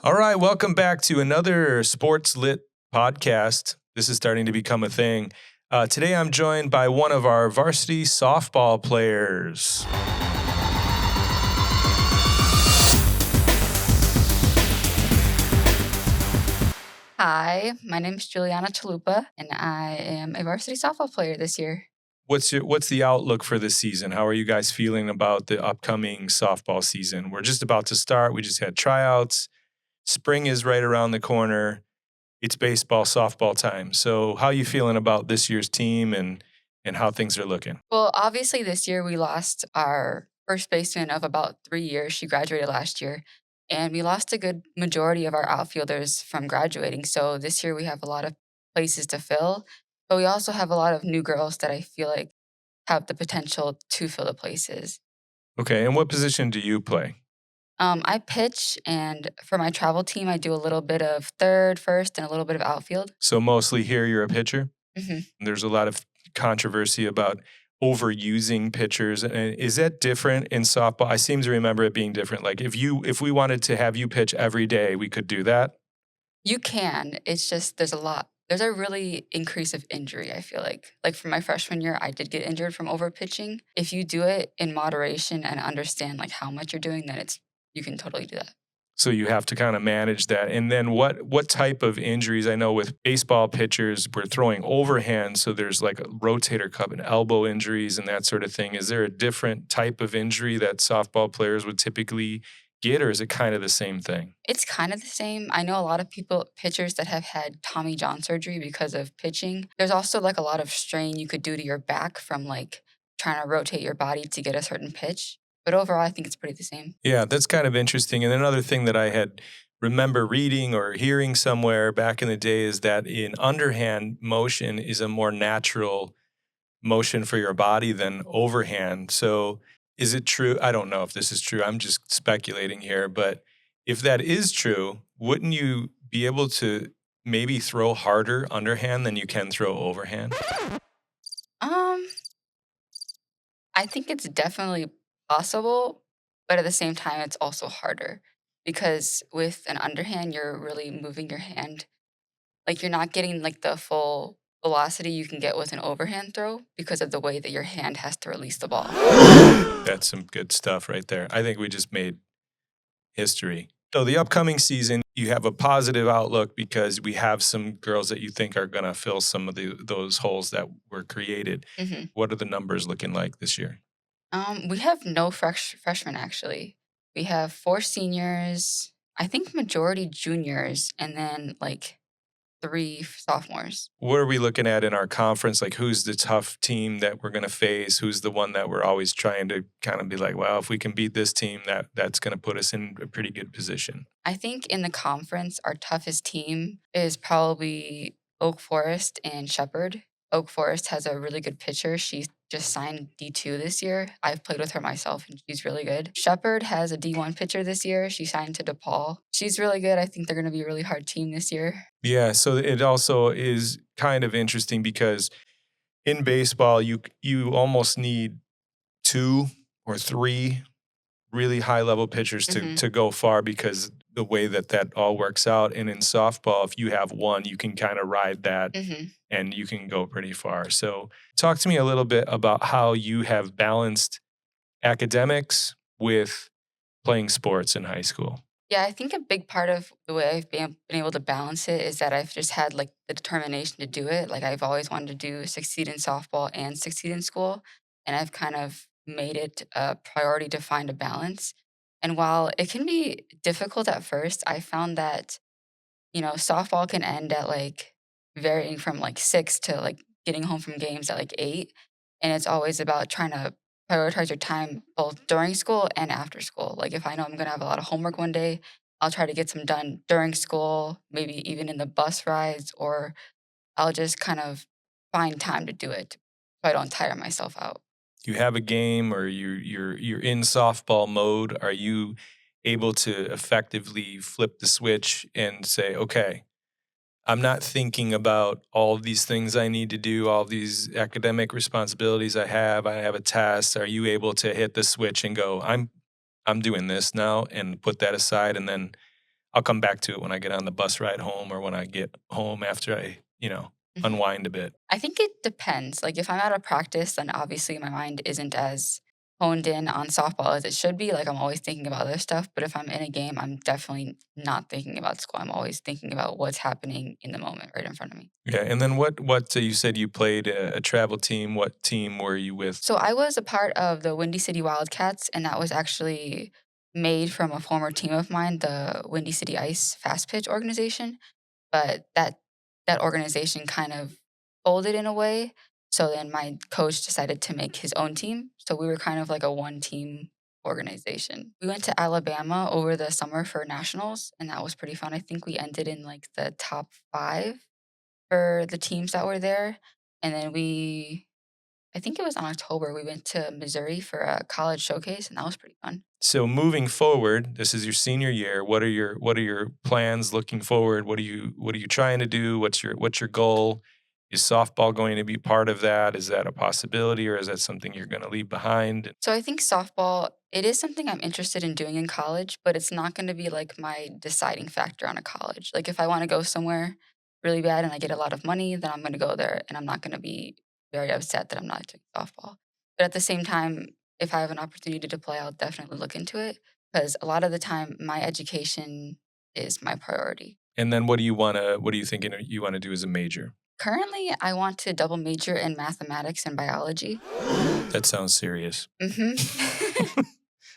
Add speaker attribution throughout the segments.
Speaker 1: All right, welcome back to another SportsLit podcast. This is starting to become a thing. Today I'm joined by one of our varsity softball players.
Speaker 2: Hi, my name is Juliana and I am a varsity softball player this year.
Speaker 1: What's the outlook for this season? How are you guys feeling about the upcoming softball season? We're just about to start. We just had tryouts. Spring is right around the corner. It's baseball, softball time. So how are you feeling about this year's team and how things are looking?
Speaker 2: Well, obviously, this year we lost our first baseman of about 3 years. She graduated last year, and we lost a good majority of our outfielders from graduating. So this year we have a lot of places to fill, but we also have a lot of new girls that I feel like have the potential to fill the places.
Speaker 1: Okay, and what position do you play?
Speaker 2: I pitch, and for my travel team, I do a little bit of third, first, and a little bit of outfield.
Speaker 1: So mostly here you're a pitcher?
Speaker 2: hmm
Speaker 1: There's a lot of controversy about overusing pitchers. And is that different in softball? I seem to remember it being different. Like if we wanted to have you pitch every day, we could do that.
Speaker 2: You can. It's just there's a lot. There's a really increase of injury, I feel like. Like for my freshman year, I did get injured from over pitching. If you do it in moderation and understand like how much you're doing, then you can totally do that.
Speaker 1: So you have to kind of manage that. And then what type of injuries? I know with baseball pitchers, we're throwing overhand, so there's like a rotator cuff and elbow injuries and that sort of thing. Is there a different type of injury that softball players would typically get, or is it kind of the same thing?
Speaker 2: It's kind of the same. I know a lot of pitchers that have had Tommy John surgery because of pitching. There's also like a lot of strain you could do to your back from like trying to rotate your body to get a certain pitch. But overall, I think it's pretty the same.
Speaker 1: Yeah, that's kind of interesting. And another thing that I had remember reading or hearing somewhere back in the day is that in underhand motion is a more natural motion for your body than overhand. So is it true? I don't know if this is true. I'm just speculating here. But if that is true, wouldn't you be able to maybe throw harder underhand than you can throw overhand?
Speaker 2: Um, I think it's definitely possible, but at the same time, it's also harder because with an underhand, you're really moving your hand. Like you're not getting like the full velocity you can get with an overhand throw because of the way that your hand has to release the ball.
Speaker 1: That's some good stuff right there. I think we just made history. So the upcoming season, you have a positive outlook because we have some girls that you think are going to fill some of those holes that were created.
Speaker 2: hmm
Speaker 1: What are the numbers looking like this year?
Speaker 2: We have no freshmen actually. We have 4 seniors, I think majority juniors, and then like 3 sophomores.
Speaker 1: What are we looking at in our conference? Like, who's the tough team that we're going to face? Who's the one that we're always trying to kind of be like, well, if we can beat this team, that's going to put us in a pretty good position.
Speaker 2: I think in the conference, our toughest team is probably Oak Forest and Shepherd. Oak Forest has a really good pitcher. She just signed D2 this year. I've played with her myself and she's really good. Shepherd has a D1 pitcher this year. She signed to DePaul. She's really good. I think they're going to be a really hard team this year.
Speaker 1: Yeah, so it also is kind of interesting because in baseball, you almost need 2 or 3 really high level pitchers to go far because the way that all works out. And in softball, if you have one, you can kind of ride that and you can go pretty far. So talk to me a little bit about how you have balanced academics with playing sports in high school.
Speaker 2: Yeah, I think a big part of the way I've been able to balance it is that I've just had like the determination to do it. Like I've always wanted to do succeed in softball and succeed in school, and I've kind of made it a priority to find a balance. And while it can be difficult at first, I found that softball can end at like varying from like 6 to like getting home from games at like 8, and it's always about trying to prioritize your time both during school and after school. Like if I know I'm going to have a lot of homework one day, I'll try to get some done during school, maybe even in the bus rides, or I'll just kind of find time to do it so I don't tire myself out.
Speaker 1: You have a game or you're in softball mode. Are you able to effectively flip the switch and say, okay, I'm not thinking about all these things I need to do, all these academic responsibilities I have a test. Are you able to hit the switch and go, I'm doing this now and put that aside and then I'll come back to it when I get on the bus ride home or when I get home after I,
Speaker 2: Mhm.
Speaker 1: unwind a bit.
Speaker 2: I think it depends. Like, if I'm out of practice, then obviously my mind isn't as honed in on softball as it should be. Like, I'm always thinking about other stuff. But if I'm in a game, I'm definitely not thinking about school. I'm always thinking about what's happening in the moment right in front of me.
Speaker 1: Yeah, and then what you said you played a travel team. What team were you with?
Speaker 2: So I was a part of the Windy City Wildcats, and that was actually made from a former team of mine, the Windy City Ice Fast Pitch organization. But that organization kind of folded in a way. So then my coach decided to make his own team. So we were kind of like a one team organization. We went to Alabama over the summer for nationals, and that was pretty fun. I think we ended in like the top 5 for the teams that were there. And then I think it was in October, we went to Missouri for a college showcase, and that was pretty fun.
Speaker 1: So moving forward, this is your senior year. What are your plans looking forward? What are you trying to do? What's your goal? Is softball going to be part of that? Is that a possibility, or is that something you're going to leave behind?
Speaker 2: So I think softball, it is something I'm interested in doing in college, but it's not going to be like my deciding factor on a college. Like, if I want to go somewhere really bad and I get a lot of money, then I'm going to go there and I'm not going to be very upset that I'm not doing softball. But at the same time, if I have an opportunity to play, I'll definitely look into it because a lot of the time my education is my priority.
Speaker 1: And then what are you thinking you want to do as a major?
Speaker 2: Currently, I want to double major in mathematics and biology.
Speaker 1: That sounds serious.
Speaker 2: Hmm.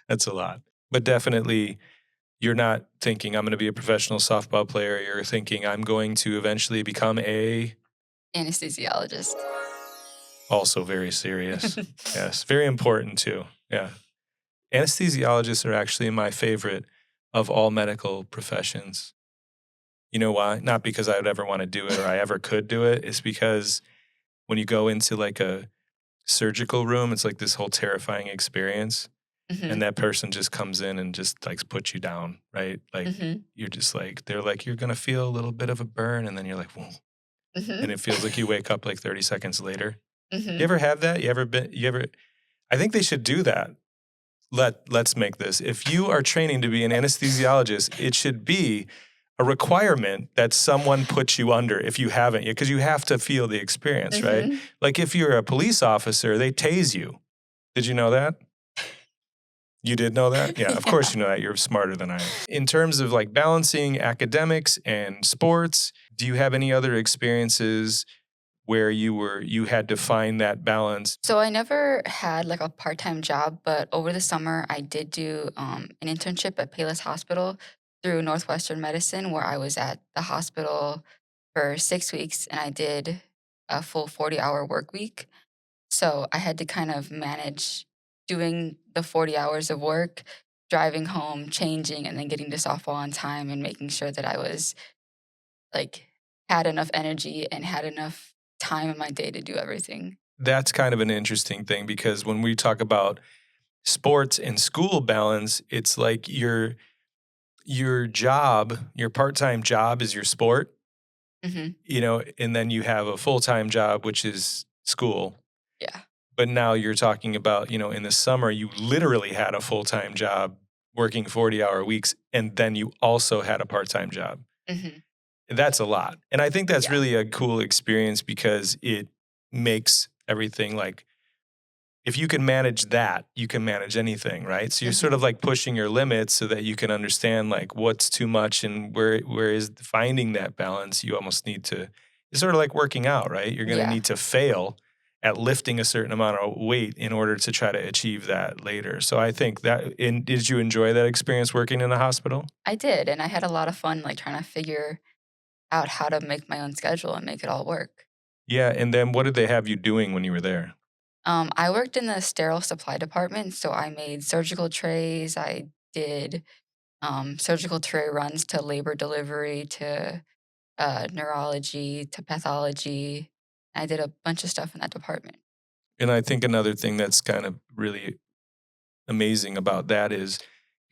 Speaker 1: That's a lot. But definitely you're not thinking I'm going to be a professional softball player. You're thinking I'm going to eventually become a
Speaker 2: Anesthesiologist.
Speaker 1: also very serious. Yes, very important too. Yeah. Anesthesiologists are actually my favorite of all medical professions. You know why? Not because I would ever want to do it or I ever could do it. It's because when you go into like a surgical room, it's like this whole terrifying experience.
Speaker 2: Hmm.
Speaker 1: And that person just comes in and just like puts you down, right? Like
Speaker 2: Hmm.
Speaker 1: you're just like, they're like, you're going to feel a little bit of a burn. And then you're like, whoa. And
Speaker 2: Mhm.
Speaker 1: it feels like you wake up like 30 seconds later. You
Speaker 2: Mhm.
Speaker 1: ever have that? I think they should do that. Let's make this. If you are training to be an anesthesiologist, it should be a requirement that someone puts you under if you haven't yet, because you have to feel the experience, right?
Speaker 2: Mhm.
Speaker 1: Like if you're a police officer, they tase you. Did you know that? You did know that? Yeah, of
Speaker 2: Yeah.
Speaker 1: course you know that. You're smarter than I am. In terms of like balancing academics and sports, do you have any other experiences where you had to find that balance?
Speaker 2: So I never had like a part-time job, but over the summer I did do an internship at Payless Hospital through Northwestern Medicine, where I was at the hospital for 6 weeks, and I did a full 40-hour work week. So I had to kind of manage doing the 40 hours of work, driving home, changing, and then getting to softball on time and making sure that I was like, had enough energy and had enough time in my day to do everything.
Speaker 1: That's kind of an interesting thing because when we talk about sports and school balance, it's like your part-time job is your sport,
Speaker 2: Mhm.
Speaker 1: and then you have a full-time job which is school.
Speaker 2: Yeah.
Speaker 1: But now you're talking about, in the summer you literally had a full-time job working 40-hour weeks and then you also had a part-time job.
Speaker 2: Mhm.
Speaker 1: That's a lot. And I think that's
Speaker 2: Yeah.
Speaker 1: really a cool experience because it makes everything like if you can manage that, you can manage anything, right? So you're sort
Speaker 2: Mhm.
Speaker 1: of like pushing your limits so that you can understand like what's too much and where is finding that balance. You almost need to it's sort of like working out, right? You're going to
Speaker 2: Yeah.
Speaker 1: need to fail at lifting a certain amount of weight in order to try to achieve that later. So I think did you enjoy that experience working in the hospital?
Speaker 2: I did, and I had a lot of fun, like, trying to figure out how to make my own schedule and make it all work.
Speaker 1: Yeah, and then what did they have you doing when you were there?
Speaker 2: I worked in the sterile supply department, so I made surgical trays, I did, surgical tray runs to labor delivery, to, neurology, to pathology. I did a bunch of stuff in that department.
Speaker 1: And I think another thing that's kind of really amazing about that is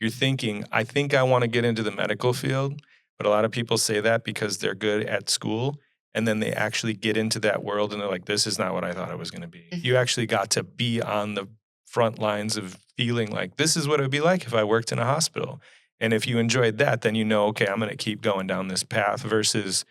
Speaker 1: you're thinking, I think I want to get into the medical field, but a lot of people say that because they're good at school. And then they actually get into that world and they're like, this is not what I thought it was going to be. You
Speaker 2: Mhm.
Speaker 1: actually got to be on the front lines of feeling like this is what it would be like if I worked in a hospital. And if you enjoyed that, then you know, okay, I'm going to keep going down this path versus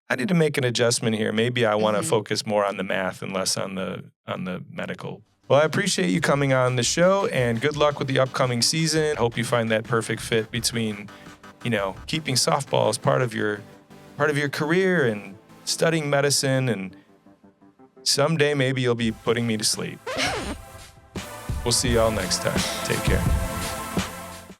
Speaker 1: I need to make an adjustment here. Maybe I want to focus more on the math and less on the medical. Well, I appreciate you coming on the show, and good luck with the upcoming season. Hope you find that perfect fit between, keeping softball as part of your career and studying medicine, and someday maybe you'll be putting me to sleep. We'll see y'all next time. Take care.